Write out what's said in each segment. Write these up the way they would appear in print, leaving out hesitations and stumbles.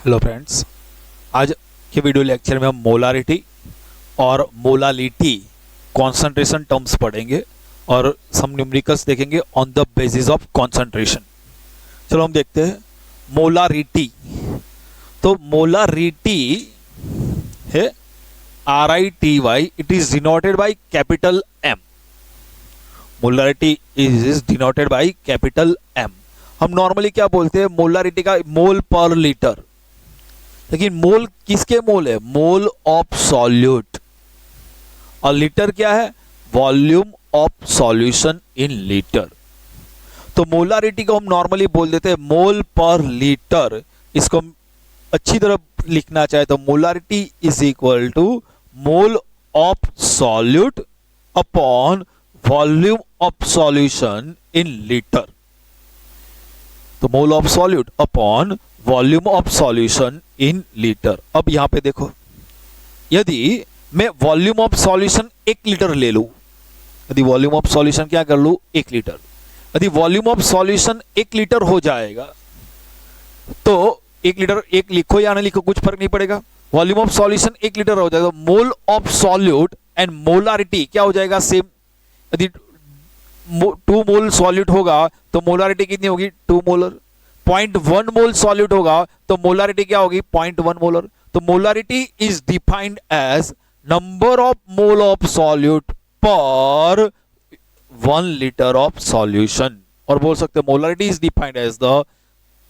Hello friends, आज के video lecture में हम मोलारिटी और मोलालिटी कॉन्सेंट्रेशन टर्म्स पढ़ेंगे और सम न्यूमेरिकल्स देखेंगे on the basis of concentration. चलो हम देखते हैं मोलारिटी। तो मोलारिटी है RITY, it is denoted by capital M। Molarity is denoted by capital M। हम नॉर्मली क्या बोलते हैं, मोलारिटी का मोल पर लीटर, लेकिन मोल किसके मोल है? Mole of solute. और लीटर क्या है? Volume of solution in litre. तो मोलारिटी को हम नॉर्मली बोल देते हैं मोल पर लीटर। इसको हम अच्छी तरह लिखना चाहे तो molarity is equal to mole of solute upon volume of solution in litre. तो mole of solute upon volume of solution in litre. अब यहां पे देखो, यदि मैं वॉल्यूम ऑफ सॉल्यूशन 1 लीटर ले लूं, यदि वॉल्यूम ऑफ सॉल्यूशन क्या कर लूं 1 लीटर, यदि वॉल्यूम ऑफ सॉल्यूशन 1 लीटर हो जाएगा तो 1 लीटर 1 लिखो या ना लिखो कुछ फर्क नहीं पड़ेगा। वॉल्यूम ऑफ सॉल्यूशन 1 लीटर हो जाएगा, मोल ऑफ सॉल्यूट एंड मोलारिटी क्या हो जाएगा? सेम। यदि 2 मोल सॉल्यूट होगा तो मोलारिटी कितनी होगी? 2 मोलर। 0.1 मोल सॉल्यूट होगा तो मोलारिटी क्या होगी? 0.1 मोलर। तो molarity is defined as number of mole of solute per 1 litre of solution. और बोल सकते हैं molarity is defined as the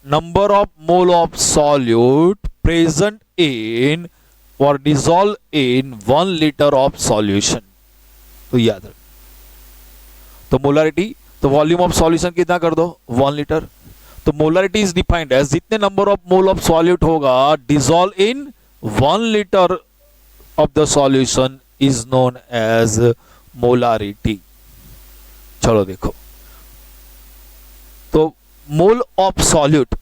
number of mole of solute present in और dissolve in 1 litre of solution. तो याद रख, तो मोलारिटी, तो वॉल्यूम ऑफ सॉल्यूशन कितना कर दो? 1 लीटर। तो मोलारिटी इज डिफाइंड एज जितने number of mole of solute होगा dissolve in 1 litre of the solution is known as molarity. चलो देखो, तो मोल ऑफ सॉल्यूट,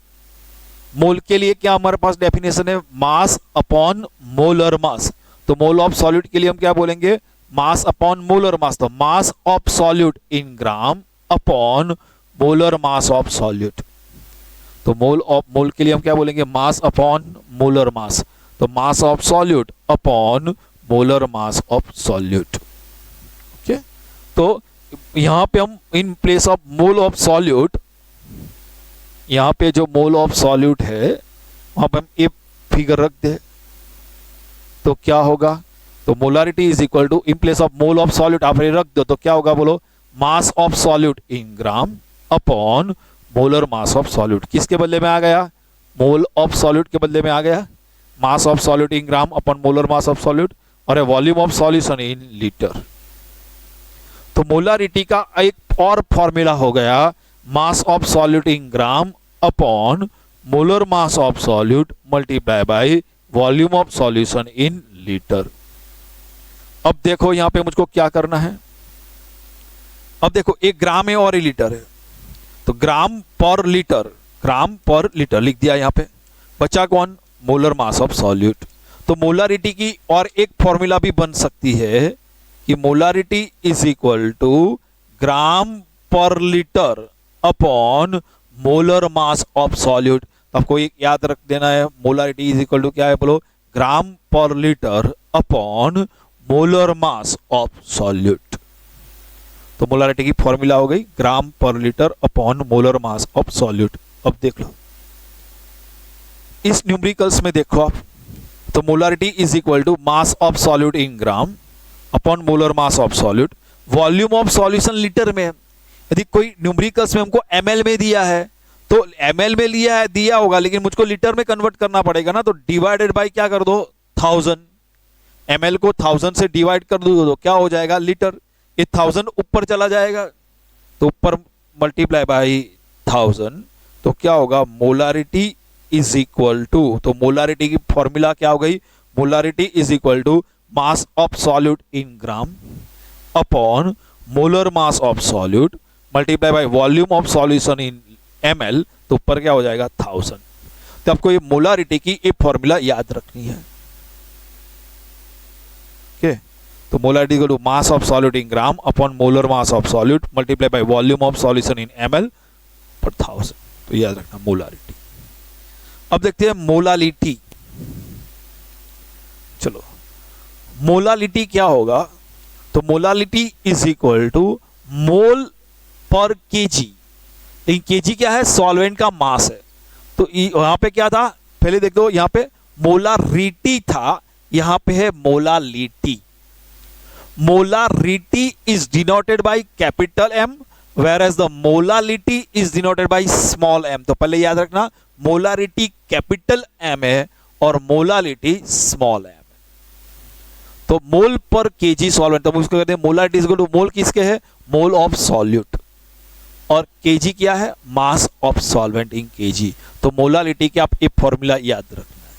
मोल के लिए क्या हमारे पास डेफिनेशन है? Mass upon molar mass. तो मोल ऑफ सॉल्यूट के लिए हम क्या बोलेंगे? Mass upon molar mass. तो mass of solute in gram upon molar mass of solute. तो मोल के लिए हम क्या बोलेंगे? Mass upon molar mass. तो mass of solute upon molar mass of solute. Okay, तो यहां पे हम in place of mole of solute, यहां पे जो मोल ऑफ सॉल्यूट है वहां पे हम एक फिगर रख दे तो क्या होगा? तो molarity is equal to, in place of mole of solute आप रख दो तो क्या होगा बोलो? Mass of solute in gram upon molar mass of solute. किसके बदले में आ गया? मोल ऑफ सॉल्यूट के बदले में आ गया mass of solute in gram upon molar mass of solute, और volume of solution in litre. तो मोलारिटी का एक और फॉर्मूला हो गया mass of solute in gram upon molar mass of solute multiply by volume of solution in litre. अब देखो यहां पे मुझको क्या करना है। अब देखो, 1 ग्राम है और 1 लीटर है, तो ग्राम पर लीटर लिख दिया यहां पे। बचा कौन? Molar mass of solute. तो मोलारिटी की और एक फॉर्मूला भी बन सकती है कि molarity is equal to gram per litre upon molar mass of solute. आपको एक याद रख देना है, मोलारिटी इज इक्वल टू क्या है बोलो? Gram per litre upon molar mass of solute. तो मोलारिटी की फॉर्मूला हो गई gram per litre upon molar mass of solute. अब देख लो इस न्यूमेरिकल्स में, देखो आप, तो molarity is equal to mass of solute in gram upon molar mass of solute. Volume of solution litre में, यदि कोई न्यूमेरिकल्स में हमको ml में दिया है तो ml में दिया होगा, लेकिन मुझको लीटर में कन्वर्ट करना पड़ेगा ना, तो डिवाइडेड बाय क्या कर दो? 1000। ml को 1000 से डिवाइड कर दो तो क्या हो जाएगा? लीटर। ये 1000 ऊपर चला जाएगा तो ऊपर मल्टीप्लाई बाय 1000, तो क्या होगा? मोलारिटी इज इक्वल टू, तो मोलारिटी की फॉर्मूला क्या हो गई? Molarity is equal to mass of solute in gram upon molar mass of solute multiply by volume of solution in ml, तो ऊपर क्या हो जाएगा? 1000। तो आपको ये मोलारिटी की एक फॉर्मूला याद रखनी है। ओके, तो molarity equal to mass of solute in gram upon molar mass of solute multiply by volume of solution in ml per 1000। तो याद रखना मोलारिटी। अब देखते हैं मोलालिटी। चलो, मोलालिटी क्या होगा? तो मोलालिटी इज इक्वल टू मोल पर केजी। लेकिन केजी क्या है? सॉल्वेंट का मास है। तो यहां पे क्या था? पहले देख दो, यहां पे मोलारिटी था, यहां पे है molality. Molarity is denoted by capital M, whereas the molality is denoted by small m। तो पहले याद रखना, मोलारिटी कैपिटल एम है और मोलालिटी स्मॉल एम है। तो मोल पर केजी सॉल्वेंट, तो उसको कहते हैं molarity is equal to mole किसके है? Mole of solute. और केजी क्या है? Mass of solvent in KG. तो मोलालिटी के आप एक फॉर्मूला याद रखना है।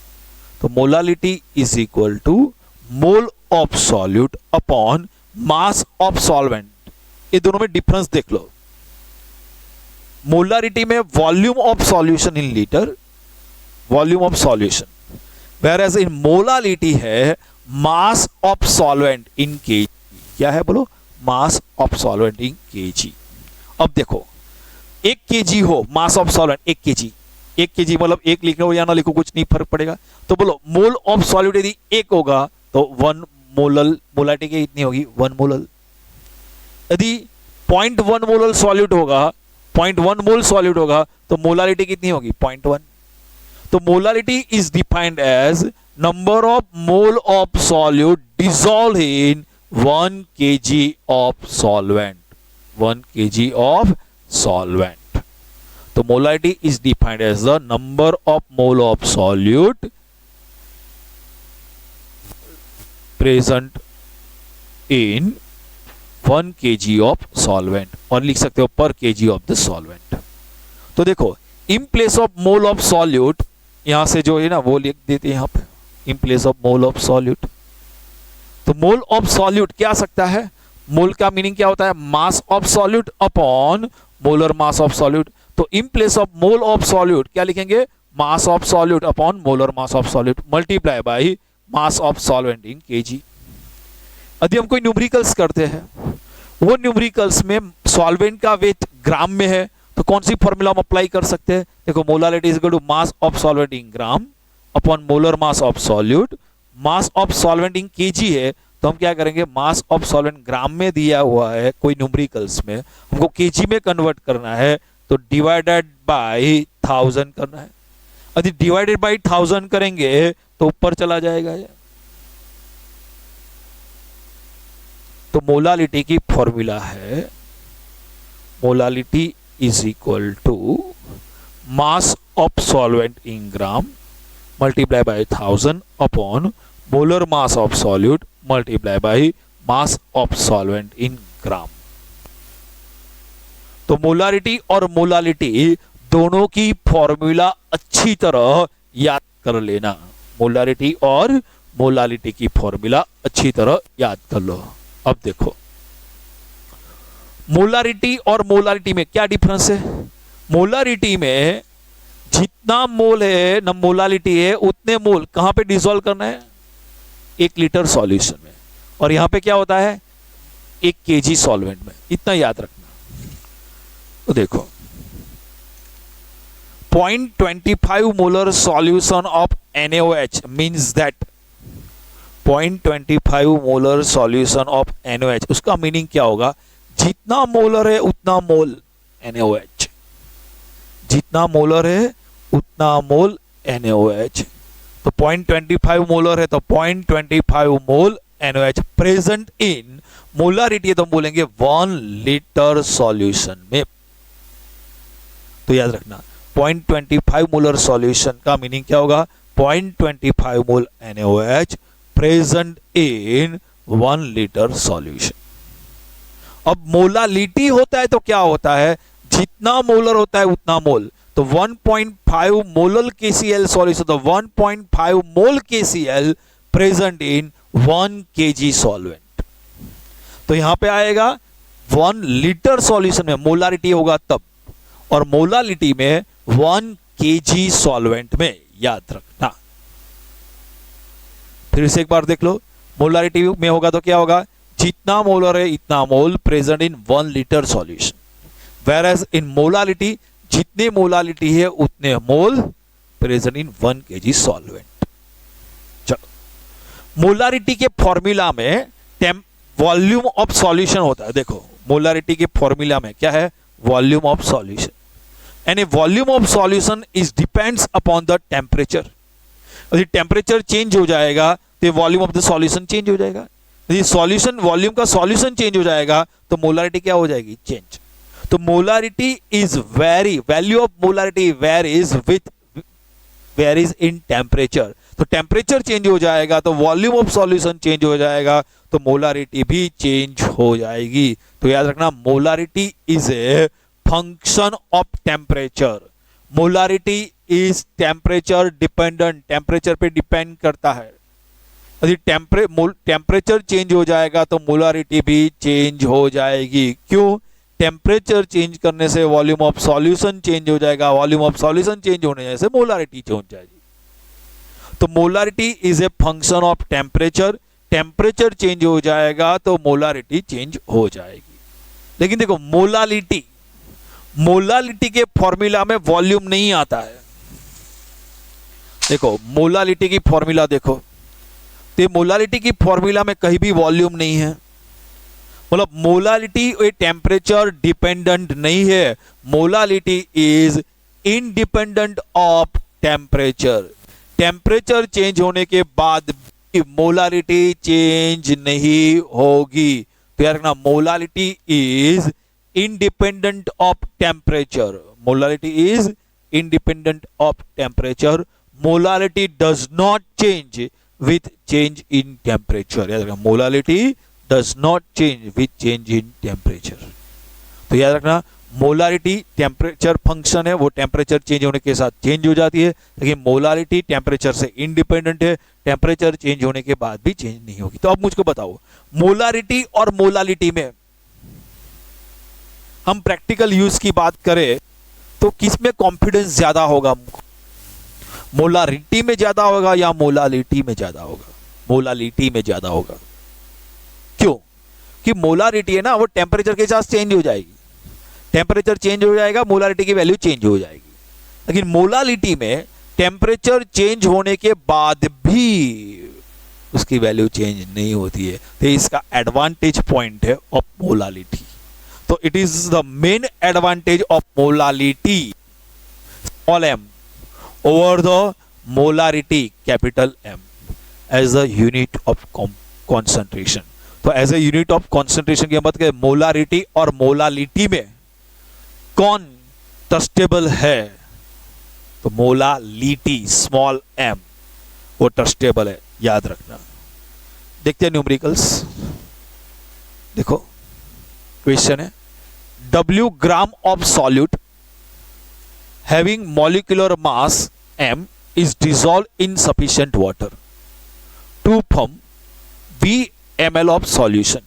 तो molality is equal to mole of solute upon mass of solvent. ये दोनों में डिफरेंस देख लो। मोलारिटी में volume of solution in litre, volume of solution, whereas in molality है mass of solvent in KG. क्या है बोलो? Mass of solvent in KG. अब देखो, 1 केजी हो मास ऑफ सॉल्वेंट, 1 केजी, 1 केजी मतलब 1 लिखो या ना लिखो कुछ नहीं फर्क पड़ेगा। तो बोलो मोल ऑफ सॉल्यूट यदि 1 होगा तो 1 मोलल, मोलारिटी की इतनी होगी 1 मोलल। यदि 0.1 मोलल सॉल्यूट होगा, 0.1 मोल सॉल्यूट होगा तो मोलारिटी कितनी होगी? 0.1। तो molarity is defined as number of mole of solute dissolve in 1 kg of solvent, 1 kg of solvent. तो molarity is defined as the number of mole of solute present in 1 kg of solvent, और लिख सकते हो पर kg of the solvent. तो देखो, इन place of mole of solute, यहां से जो है ना वो लिख देते हैं यहां पे, इन place of mole of solute. तो मोल ऑफ सॉल्यूट क्या आ सकता है? मोल का मीनिंग क्या होता है? Mass of solute upon molar mass of solute. तो in place of mole of solute क्या लिखेंगे? Mass of solute upon molar mass of solute multiply by mass of solvent in kg. यदि हम कोई न्यूमेरिकल्स करते हैं, वो न्यूमेरिकल्स में सॉल्वेंट का वेट ग्राम में है, तो कौन सी फॉर्मूला हम अप्लाई कर सकते हैं? देखो, molarity is equal to mass of solvent in gram upon molar mass of solute. Mass of solvent in kg है, तो हम क्या करेंगे? मास ऑफ सॉल्वेंट ग्राम में दिया हुआ है कोई न्यूमेरिकल्स में, हमको केजी में कन्वर्ट करना है, तो डिवाइडेड बाय 1000 करना है। यदि डिवाइडेड बाय 1000 करेंगे तो ऊपर चला जाएगा ये। तो मोलालिटी की फॉर्मूला है, molality is equal to mass of solvent in gram multiply by 1000 upon molar mass of solute multiply by mass of solvent in gram. तो मोलारिटी और मोलालिटी दोनों की फॉर्मूला अच्छी तरह याद कर लेना। मोलारिटी और मोलालिटी की फॉर्मूला अच्छी तरह याद कर लो। अब देखो, मोलारिटी और मोलालिटी में क्या डिफरेंस है? मोलारिटी में जितना मोल है ना मोलालिटी है, उतने मोल कहां पे डिसॉल्व करना है? 1 लीटर सॉल्यूशन में। और यहां पे क्या होता है? 1 kg सॉल्वेंट में। इतना याद रखना। तो देखो, 0.25 molar solution of NaOH means that 0.25 molar solution of NaOH, उसका मीनिंग क्या होगा? जितना मोलर है उतना मोल NaOH, जितना मोलर है उतना मोल NaOH। तो 0.25 मोलर है तो 0.25 मोल NaOH प्रेजेंट इन मोलारिटी, तो हम बोलेंगे 1 लीटर सॉल्यूशन में। तो याद रखना, 0.25 मोलर सॉल्यूशन का मीनिंग क्या होगा? 0.25 मोल NaOH present in 1 litre solution. अब मोलालिटी होता है तो क्या होता है? जितना मोलर होता है उतना मोल। तो 1.5 मोलर KCl सॉल्यूशन, तो 1.5 मोल KCl present in 1 kg solvent. तो यहां पे आएगा 1 लीटर सॉल्यूशन में मोलारिटी होगा तब, और मोलालिटी में 1 kg सॉल्वेंट में। याद रखना, फिर से एक बार देख लो, मोलारिटी में होगा तो क्या होगा? जितना मोलर है इतना mole present in 1 litre solution, where as in molality जितने मोलालिटी है उतने mole comparison in 1 kg solvent. चलो मोलारिटी के फॉर्मूला में वॉल्यूम ऑफ सॉल्यूशन होता है। देखो मोलारिटी के फॉर्मूला में क्या है, वॉल्यूम ऑफ सॉल्यूशन, यानी volume of solution is depends upon the temperature. यदि टेम्परेचर चेंज हो जाएगा तो volume of the solution change हो जाएगा। यदि सॉल्यूशन वॉल्यूम का सॉल्यूशन चेंज हो जाएगा तो मोलारिटी क्या हो जाएगी, चेंज। तो molarity is very, value of molarity varies with varies in temperature. तो टेम्परेचर चेंज हो जाएगा तो वॉल्यूम ऑफ सॉल्यूशन चेंज हो जाएगा, तो मोलारिटी भी चेंज हो जाएगी। तो याद रखना molarity is a function of temperature. Molarity is temperature dependent, temperature पे डिपेंड करता है। यदि टेम्परेचर चेंज हो जाएगा तो मोलारिटी भी चेंज हो जाएगी। क्यों, टेम्परेचर चेंज करने से वॉल्यूम ऑफ सॉल्यूशन चेंज हो जाएगा, वॉल्यूम ऑफ सॉल्यूशन चेंज होने से मोलारिटी चेंज हो जाएगी। तो molarity is a function of temperature, temperature change हो जाएगा तो मोलारिटी चेंज हो जाएगी। लेकिन देखो मोलालिटी, मोलालिटी के फॉर्मूला में वॉल्यूम नहीं आता है। देखो मोलालिटी की फॉर्मूला देखो, तो मोलालिटी की फॉर्मूला में कहीं भी वॉल्यूम नहीं है। मतलब मोलालिटी ए टेम्परेचर डिपेंडेंट नहीं है, molality is independent of temperature. Temperature change होने के बाद भी मोलालिटी चेंज नहीं होगी। तो यार ना molality is independent of temperature, molality is independent of temperature. Molality does not change with change in temperature। याद रखना molality does not change with change in temperature। तो याद रखना मोलारिटी टेम्परेचर फंक्शन है, वो टेम्परेचर चेंज होने के साथ चेंज हो जाती है, लेकिन मोलारिटी टेम्परेचर से इंडिपेंडेंट है, टेम्परेचर चेंज होने के बाद भी चेंज नहीं होगी। तो अब मुझको बताओ मोलारिटी और मोलालिटी में हम प्रैक्टिकल यूज की बात करें तो किसमें कॉन्फिडेंस ज्यादा होगा, मोलारिटी में ज्यादा होगा या मोलालिटी में ज्यादा होगा? मोलालिटी में ज्यादा होगा। क्यों? कि मोलारिटी है ना वो टेम्परेचर के साथ चेंज हो जाएगी, टेम्परेचर चेंज हो जाएगा मोलारिटी की वैल्यू चेंज हो जाएगी। लेकिन मोलालिटी में टेम्परेचर चेंज होने के बाद भी उसकी वैल्यू चेंज नहीं होती है। तो इसका एडवांटेज पॉइंट है ऑफ मोलालिटी। तो it is the main advantage of molality small m over the molarity capital M as a unit of concentration। तो as a unit of concentration की बात करें मोलारिटी और मोलालिटी में कौन ट्रस्टेबल है, तो मोलालिटी स्मॉल m वो ट्रस्टेबल है, याद रखना। देखते हैं न्यूमेरिकल्स। देखो क्वेश्चन है W gram of solute having molecular mass m is dissolved in sufficient water to form V ml of solution।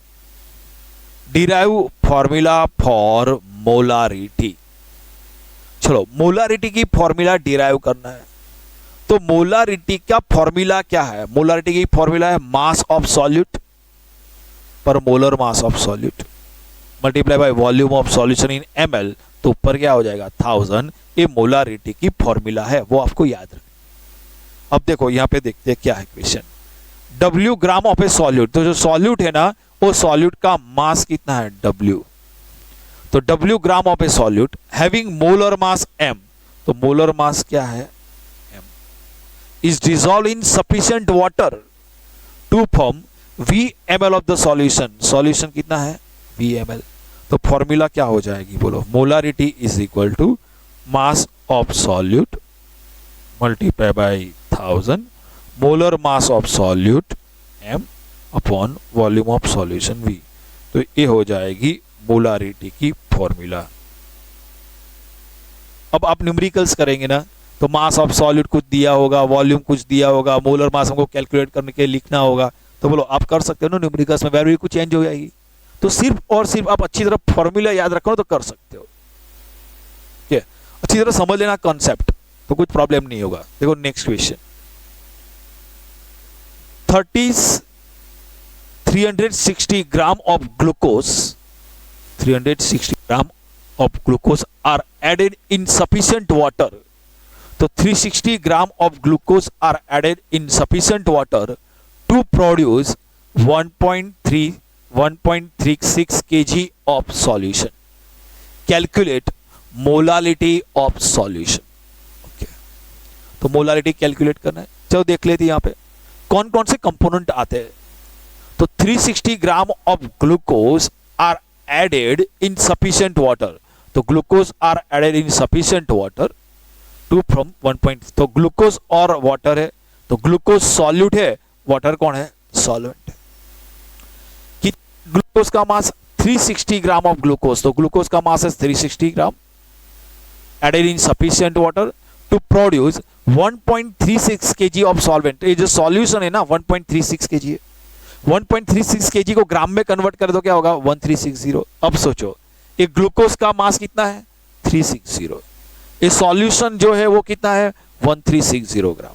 Derive formula for molarity। चलो मोलारिटी की फॉर्मूला डिराइव करना है। तो मोलारिटी का फॉर्मूला क्या है? मोलारिटी की फॉर्मूला है मास ऑफ सॉल्यूट पर molar mass of solute multiply by volume of solution in ml। तो ऊपर क्या हो जाएगा 1000। ये मोलारिटी की फॉर्मूला है, वो आपको याद रखना। अब देखो यहां पे देखते हैं क्या है question. W gram of a solute, तो जो सॉल्यूट है ना वो सॉल्यूट का मास कितना है W। तो W gram of a solute having molar mass M, तो मोलर मास क्या है M, is dissolve in sufficient water to form V ml of the solution. Solution कितना है V ml। तो फॉर्मूला क्या हो जाएगी बोलो, molarity is equal to mass of solute multiply by 1000 molar mass of solute m upon volume of solution V। तो ये हो जाएगी मोलारिटी की फॉर्मूला। अब आप न्यूमेरिकल्स करेंगे ना तो मास ऑफ सॉल्यूट कुछ दिया होगा, वॉल्यूम कुछ दिया होगा, मोलर मास हमको कैलकुलेट करने के लिखना होगा। तो बोलो आप कर सकते हो ना न्यूमेरिकल्स में, वैल्यू कुछ चेंज हो जाएगी। तो सिर्फ और सिर्फ आप अच्छी तरह फॉर्मूला याद रखो तो कर सकते हो। क्या अच्छी तरह समझ लेना कॉन्सेप्ट, तो कुछ प्रॉब्लम नहीं होगा। देखो next question 360 gram of glucose 360 gram of glucose are added in sufficient water तो 360 gram of glucose are added in sufficient water to produce 1.36 kg of solution. Calculate molality of solution. Okay, तो molality calculate करना है. चलो देख लेते हैं यहाँ पे कौन कौन से कंपोनेंट आते हैं. तो 360 gram of glucose are added in sufficient water. तो glucose are added in sufficient water to from 1. तो ग्लूकोज और वाटर है, तो ग्लूकोज सॉल्यूट है, वाटर कौन है, सॉल्वेंट है. कि ग्लूकोज का मास 360 ग्राम ऑफ ग्लूकोज, तो ग्लूकोज का मास है 360 gram added in sufficient water to produce 1.36 kg of solvent. ये जो सॉल्यूशन है ना 1.36 kg है. 1.36 kg को ग्राम में कन्वर्ट कर दो क्या होगा 1360. अब सोचो ये ग्लूकोज का मास कितना है 360, ये सॉल्यूशन जो है वो कितना है 1360 ग्राम.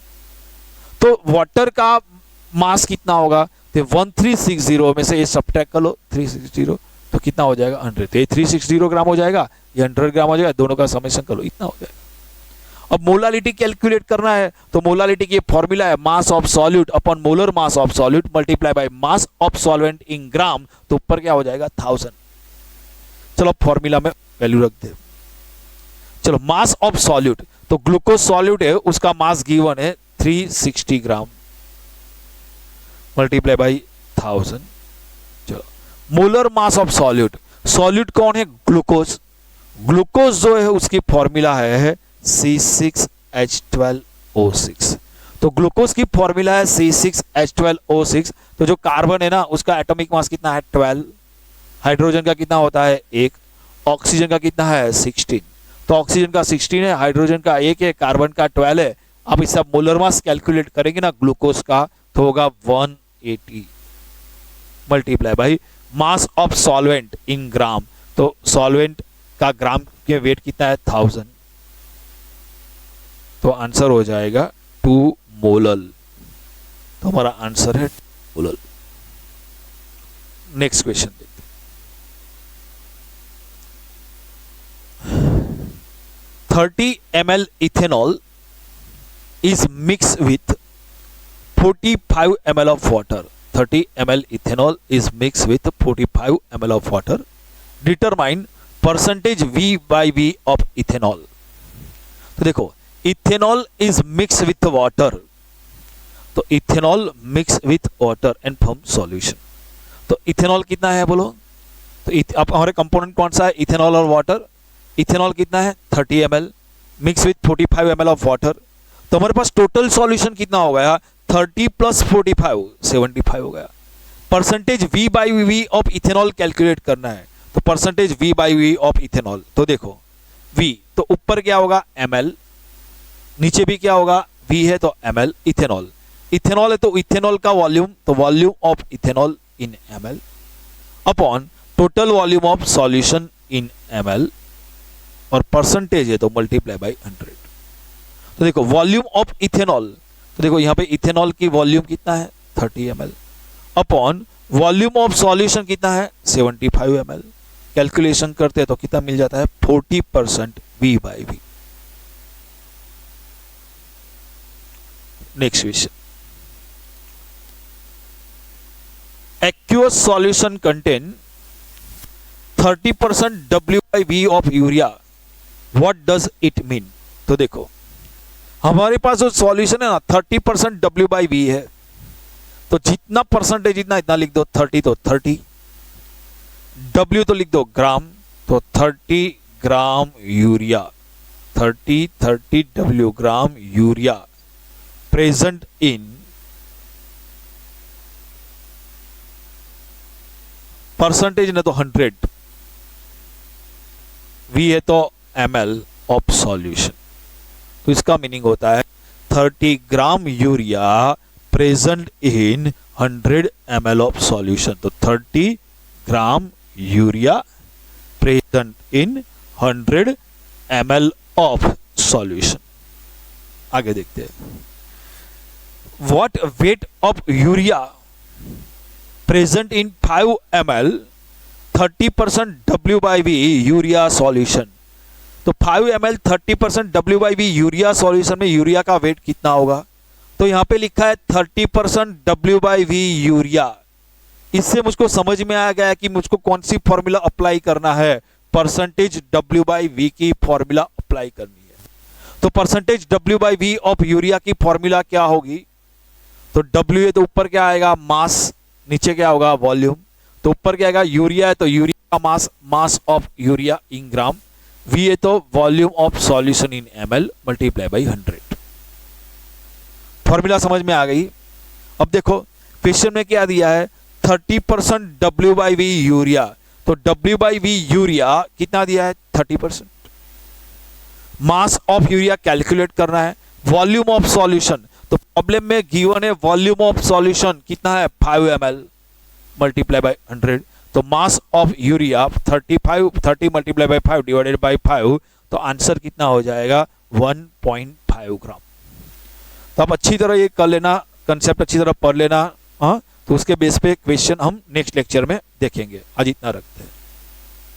तो वाटर का मास कितना होगा, तो 1360 में से ये सब्ट्रैक्ट कर लो 360, तो कितना हो जाएगा 100. तो ये 360 ग्राम हो जाएगा, ये 100 ग्राम हो जाएगा, दोनों का समेशन कर लो, इतना हो जाएगा. अब मोलालिटी कैलकुलेट करना है, तो मोलालिटी की फॉर्मूला है mass of solute upon molar mass of solute multiply by mass of solvent in gram. तो ऊपर क्या हो जाएगा 1000. चलो फॉर्मूला में वैल्यू रख दे. चलो मास ऑफ सॉल्यूट, तो ग्लूकोज सॉल्यूट है उसका मास गिवन है 360 ग्राम मल्टीप्लाई बाय 1000. चलो molar mass of solute, solute कौन है ग्लूकोज. ग्लूकोज जो है उसकी फॉर्मूला है C6H12O6. तो ग्लूकोज की फॉर्मूला है C6H12O6. तो जो कार्बन है ना उसका एटॉमिक मास कितना है 12, हाइड्रोजन का कितना होता है 1, ऑक्सीजन का कितना है 16. तो ऑक्सीजन का 16 है, हाइड्रोजन का 1 है, कार्बन का 12 है. अब इसका मोलर मास कैलकुलेट करेंगे ना ग्लूकोज का, तो होगा 180 multiply by mass of solvent in gram. तो सॉल्वेंट का ग्राम के वेट कितना है 1000. तो आंसर हो जाएगा 2 मोलल. तो हमारा आंसर है मोलल. नेक्स्ट क्वेश्चन देखते हैं. 30 ml ethanol is mixed with 45 ml of water. 30 ml ethanol is mixed with 45 ml of water. Determine percentage V by V of ethanol. तो देखो ethanol is mix with water, तो ethanol mix with water and form solution. तो ethanol कितना है बोलो, तो अब हमारे कंपोनेंट कौन सा है इथेनॉल और वाटर. इथेनॉल कितना है 30 ml mix with 45 ml of water. तो हमारे पास टोटल सॉल्यूशन कितना हो गया 30 प्लस 45 75 हो गया. Percentage V by V of ethanol calculate करना है, तो percentage V by V of ethanol. तो देखो V तो ऊपर क्या होगा ml, नीचे भी क्या होगा V है तो ml. इथेनॉल, इथेनॉल है तो इथेनॉल का वॉल्यूम, तो volume of ethanol in ml upon total volume of solution in ml, और परसेंटेज है तो मल्टीप्लाई बाय 100. तो देखो वॉल्यूम ऑफ इथेनॉल, तो देखो यहाँ पे इथेनॉल की वॉल्यूम कितना है 30 ml upon volume of solution कितना है 75 ml. कैलकुलेशन करते हैं तो कितना मिल जाता है 40% V by V. Next question. Aqueous solution contain 30% W by V of urea. What does it mean. तो देखो हमारे पास जो सॉल्यूशन है ना 30% W by V है, तो जितना परसेंटेज जितना इतना लिख दो 30 तो 30, W तो लिख दो ग्राम, तो 30 gram urea, 30 W gram urea present in percentage ने तो 100, V है तो ml ऑफ सॉल्यूशन. तो इसका मीनिंग होता है 30 gram urea present in 100 ml of solution. तो 30 gram urea present in 100 ml of solution. आगे देखते हैं. What weight of urea present in 5 ml 30% W by V urea solution. तो 5 ml 30% W/V यूरिया सॉल्यूशन में urea का wait कितना होगा? तो यहाँ पे लिखा है 30% W/V यूरिया। इससे मुझको समझ में आ गया कि मुझको कौन सी फॉर्मूला अप्लाई करना है, परसेंटेज W/V की फॉर्मूला अप्लाई करनी है। तो परसेंटेज W/V ऑफ यूरिया की फॉर्मूला क्या होगी? तो W है तो ऊपर क्या आएगा? मास, नीचे क्या होगा? वॉल्यूम। तो ऊपर क्या आएगा? यूरिया है तो यूरिया का mass, mass of urea in gram. V है तो volume of solution in ml multiply by 100। Formula समझ में आ गई? अब देखो क्वेश्चन में क्या दिया है, 30% W/V यूरिया। तो W/V यूरिया कितना दिया है? 30%। मास ऑफ यूरिया कैलकुलेट करना है। वॉल्यूम ऑफ सॉल्यूशन, तो प्रॉब्लम में गिवन है वॉल्यूम ऑफ सॉल्यूशन कितना है? 5 ml मल्टीप्लाई बाई 100। तो mass of urea 30 multiply by 5 divided by 5, तो आंसर कितना हो जाएगा? 1.5 ग्राम। तो आप अच्छी तरह ये कर लेना, कंसेप्ट अच्छी तरह पढ़ लेना। हाँ, तो उसके बेस पे क्वेश्चन हम नेक्स्ट लेक्चर में देखेंगे। आज इतना रखते हैं।